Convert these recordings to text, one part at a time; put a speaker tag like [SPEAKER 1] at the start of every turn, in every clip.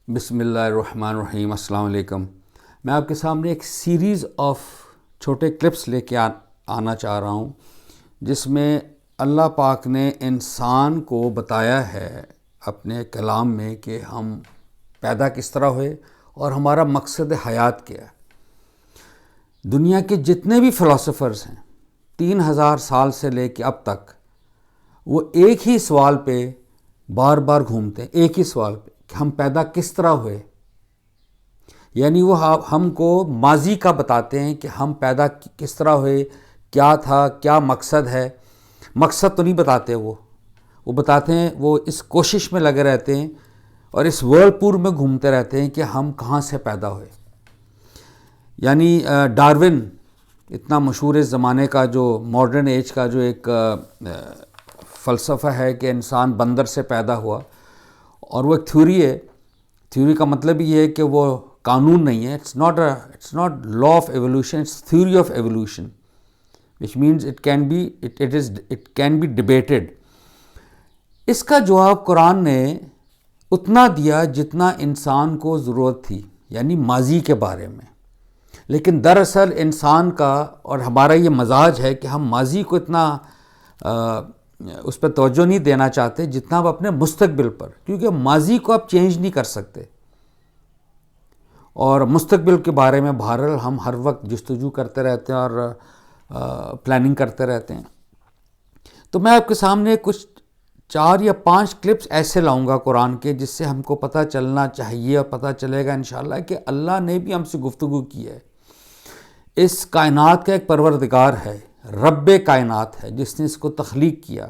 [SPEAKER 1] بسم اللہ الرحمن الرحیم۔ السلام علیکم۔ میں آپ کے سامنے ایک سیریز آف چھوٹے کلپس لے کے آنا چاہ رہا ہوں، جس میں اللہ پاک نے انسان کو بتایا ہے اپنے کلام میں کہ ہم پیدا کس طرح ہوئے اور ہمارا مقصد حیات کیا ہے۔ دنیا کے جتنے بھی فلاسفرز ہیں 3000 سال سے لے کے اب تک، وہ ایک ہی سوال پہ بار بار گھومتے ہیں، ایک ہی سوال پہ کہ ہم پیدا کس طرح ہوئے۔ یعنی وہ ہم کو ماضی کا بتاتے ہیں کہ ہم پیدا کس طرح ہوئے، کیا تھا، کیا مقصد ہے۔ مقصد تو نہیں بتاتے وہ بتاتے ہیں، وہ اس کوشش میں لگے رہتے ہیں اور اس ورلڈ میں گھومتے رہتے ہیں کہ ہم کہاں سے پیدا ہوئے۔ یعنی ڈارون اتنا مشہور اس زمانے کا، جو ماڈرن ایج کا جو ایک فلسفہ ہے کہ انسان بندر سے پیدا ہوا، اور وہ ایک تھیوری ہے۔ تھیوری کا مطلب یہ ہے کہ وہ قانون نہیں ہے، it's not law of evolution, it's theory of evolution, which means it can be debated. اس کا جواب قرآن نے اتنا دیا جتنا انسان کو ضرورت تھی، یعنی ماضی کے بارے میں۔ لیکن دراصل انسان کا اور ہمارا یہ مزاج ہے کہ ہم ماضی کو اتنا اس پہ توجہ نہیں دینا چاہتے جتنا آپ اپنے مستقبل پر، کیونکہ ماضی کو آپ چینج نہیں کر سکتے، اور مستقبل کے بارے میں بہرحال ہم ہر وقت جستجو کرتے رہتے ہیں اور پلاننگ کرتے رہتے ہیں۔ تو میں آپ کے سامنے کچھ 4 یا 5 کلپس ایسے لاؤں گا قرآن کے، جس سے ہم کو پتہ چلنا چاہیے اور پتہ چلے گا انشاءاللہ کہ اللہ نے بھی ہم سے گفتگو کی ہے۔ اس کائنات کا ایک پروردگار ہے، رب کائنات ہے، جس نے اس کو تخلیق کیا،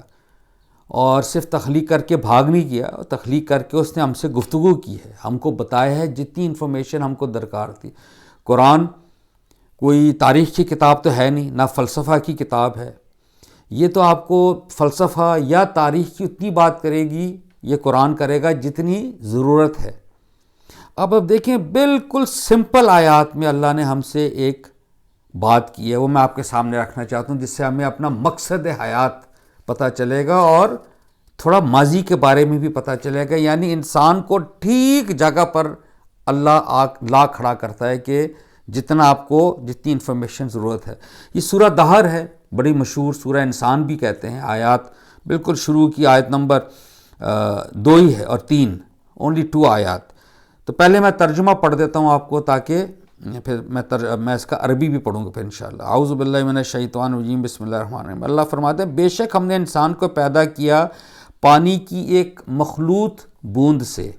[SPEAKER 1] اور صرف تخلیق کر کے بھاگ نہیں کیا، تخلیق کر کے اس نے ہم سے گفتگو کی ہے، ہم کو بتایا ہے جتنی انفارمیشن ہم کو درکار تھی۔ قرآن کوئی تاریخ کی کتاب تو ہے نہیں، نہ فلسفہ کی کتاب ہے۔ یہ تو آپ کو فلسفہ یا تاریخ کی اتنی بات کرے گی، یہ قرآن کرے گا جتنی ضرورت ہے۔ اب دیکھیں، بالکل سمپل آیات میں اللہ نے ہم سے ایک بات کی ہے، وہ میں آپ کے سامنے رکھنا چاہتا ہوں، جس سے ہمیں اپنا مقصد حیات پتہ چلے گا اور تھوڑا ماضی کے بارے میں بھی پتہ چلے گا۔ یعنی انسان کو ٹھیک جگہ پر اللہ لا کھڑا کرتا ہے کہ جتنا آپ کو جتنی انفارمیشن ضرورت ہے۔ یہ سورہ دہر ہے، بڑی مشہور سورہ انسان بھی کہتے ہیں۔ آیات بالکل شروع کی آیت نمبر 2 ہی ہے اور 3، اونلی 2 آیات۔ تو پہلے میں ترجمہ پڑھ دیتا ہوں آپ کو، تاکہ پھر میں اس کا عربی بھی پڑھوں گا پھر انشاءاللہ۔ اعوذ باللہ من الشیطان الرجیم، بسم اللہ الرحمن الرحیم۔ اللہ فرماتے ہیں، بے شک ہم نے انسان کو پیدا کیا پانی کی ایک مخلوط بوند سے،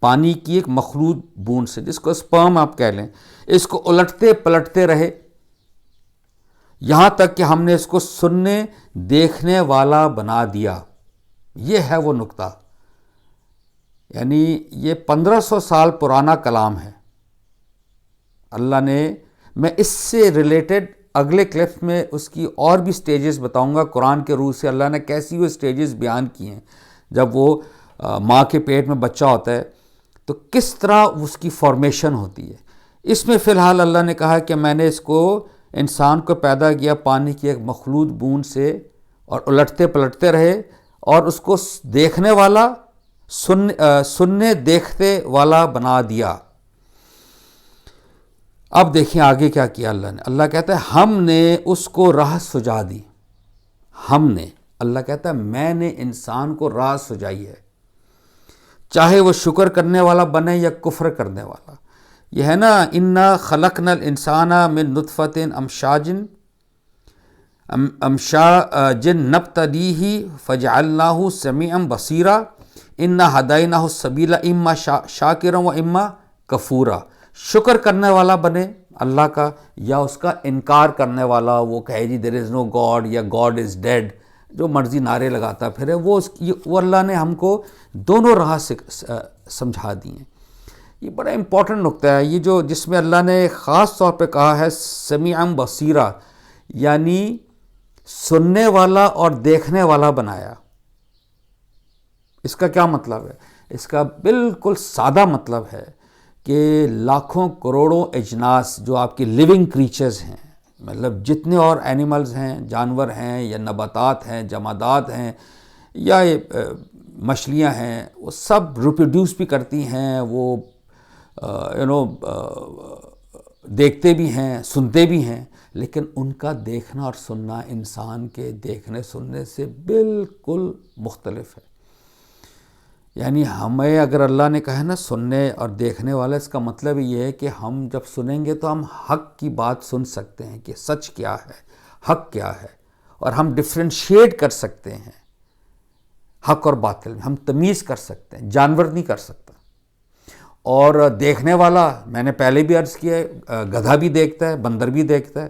[SPEAKER 1] پانی کی ایک مخلوط بوند سے، جس کو سپرم آپ کہہ لیں۔ اس کو الٹتے پلٹتے رہے یہاں تک کہ ہم نے اس کو سننے دیکھنے والا بنا دیا۔ یہ ہے وہ نقطہ، یعنی یہ 1500 سال پرانا کلام ہے اللہ نے۔ میں اس سے ریلیٹڈ اگلے کلپس میں اس کی اور بھی سٹیجز بتاؤں گا، قرآن کے روح سے اللہ نے کیسی وہ سٹیجز بیان کی ہیں۔ جب وہ ماں کے پیٹ میں بچہ ہوتا ہے تو کس طرح اس کی فارمیشن ہوتی ہے۔ اس میں فی الحال اللہ نے کہا کہ میں نے اس کو، انسان کو پیدا کیا پانی کی ایک مخلوط بوند سے، اور الٹتے پلٹتے رہے، اور اس کو دیکھنے والا، سننے دیکھتے والا بنا دیا۔ اب دیکھیں آگے کیا کیا اللہ نے۔ اللہ کہتا ہے ہم نے اس کو راہ سجا دی۔ ہم نے، اللہ کہتا ہے میں نے انسان کو راہ سجائی ہے، چاہے وہ شکر کرنے والا بنے یا کفر کرنے والا۔ یہ ہے نا، انا خلقنا الانسان من نطفۃ امشاج نبتلیہ فجعلناہ سمیعا بصیرا انا ہدیناہ السبیل اما شاکرا و اما کفورا۔ شکر کرنے والا بنے اللہ کا، یا اس کا انکار کرنے والا، وہ کہے جی دیر از نو گاڈ، یا گاڈ از ڈیڈ، جو مرضی نعرے لگاتا پھرے، وہ اللہ نے ہم کو دونوں راہ سے سمجھا دی ہیں۔ یہ بڑا امپورٹنٹ نقطہ ہے، یہ جس میں اللہ نے خاص طور پہ کہا ہے سمیعا بصیرا، یعنی سننے والا اور دیکھنے والا بنایا۔ اس کا کیا مطلب ہے؟ اس کا بالکل سادہ مطلب ہے کہ لاکھوں کروڑوں اجناس جو آپ کی لیونگ کریچرز ہیں، مطلب جتنے اور اینیملز ہیں، جانور ہیں یا نباتات ہیں، جمادات ہیں، یا مچھلیاں ہیں وہ سب ریپروڈیوس بھی کرتی ہیں، وہ دیکھتے بھی ہیں، سنتے بھی ہیں، لیکن ان کا دیکھنا اور سننا انسان کے دیکھنے سننے سے بالکل مختلف ہے۔ یعنی ہمیں اگر اللہ نے کہا نا سننے اور دیکھنے والا، اس کا مطلب یہ ہے کہ ہم جب سنیں گے تو ہم حق کی بات سن سکتے ہیں کہ سچ کیا ہے، حق کیا ہے، اور ہم ڈفرینشیٹ کر سکتے ہیں حق اور باطل میں، ہم تمیز کر سکتے ہیں، جانور نہیں کر سکتا۔ اور دیکھنے والا، میں نے پہلے بھی عرض کیا ہے، گدھا بھی دیکھتا ہے، بندر بھی دیکھتا ہے،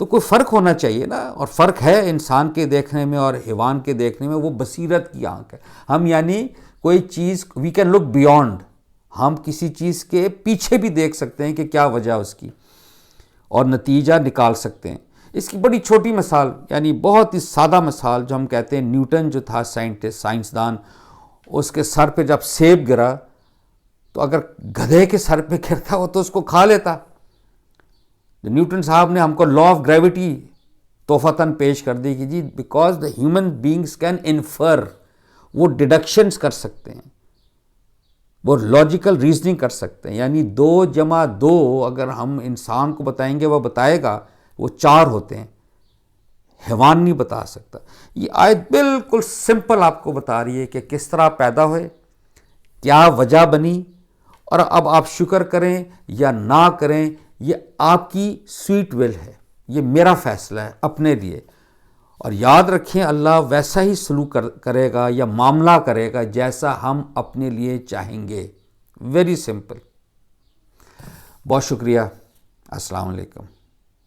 [SPEAKER 1] تو کوئی فرق ہونا چاہیے نا، اور فرق ہے انسان کے دیکھنے میں اور حیوان کے دیکھنے میں، وہ بصیرت کی آنکھ ہے۔ ہم یعنی کوئی چیز وی کین لک بیونڈ، ہم کسی چیز کے پیچھے بھی دیکھ سکتے ہیں کہ کیا وجہ اس کی، اور نتیجہ نکال سکتے ہیں۔ اس کی بڑی چھوٹی مثال، یعنی بہت ہی سادہ مثال، جو ہم کہتے ہیں نیوٹن جو تھا سائنسدان، اس کے سر پہ جب سیب گرا تو اگر گدھے کے سر پہ گرتا وہ تو اس کو کھا لیتا۔ نیوٹن صاحب نے ہم کو لا آف گریوٹی تحفتاً پیش کر دی کہ جی because the human beings can infer, وہ ڈیڈکشنز کر سکتے ہیں، وہ لاجیکل ریزننگ کر سکتے ہیں، یعنی 2+2 اگر ہم انسان کو بتائیں گے وہ بتائے گا، وہ 4 ہوتے ہیں، حیوان نہیں بتا سکتا۔ یہ آیت بالکل سمپل آپ کو بتا رہی ہے کہ کس طرح پیدا ہوئے، کیا وجہ بنی، اور اب آپ شکر کریں یا نہ کریں یہ آپ کی سویٹ ول ہے، یہ میرا فیصلہ ہے اپنے لیے۔ اور یاد رکھیں اللہ ویسا ہی سلوک کرے گا یا معاملہ کرے گا جیسا ہم اپنے لیے چاہیں گے، ویری سمپل۔ بہت شکریہ، السلام علیکم۔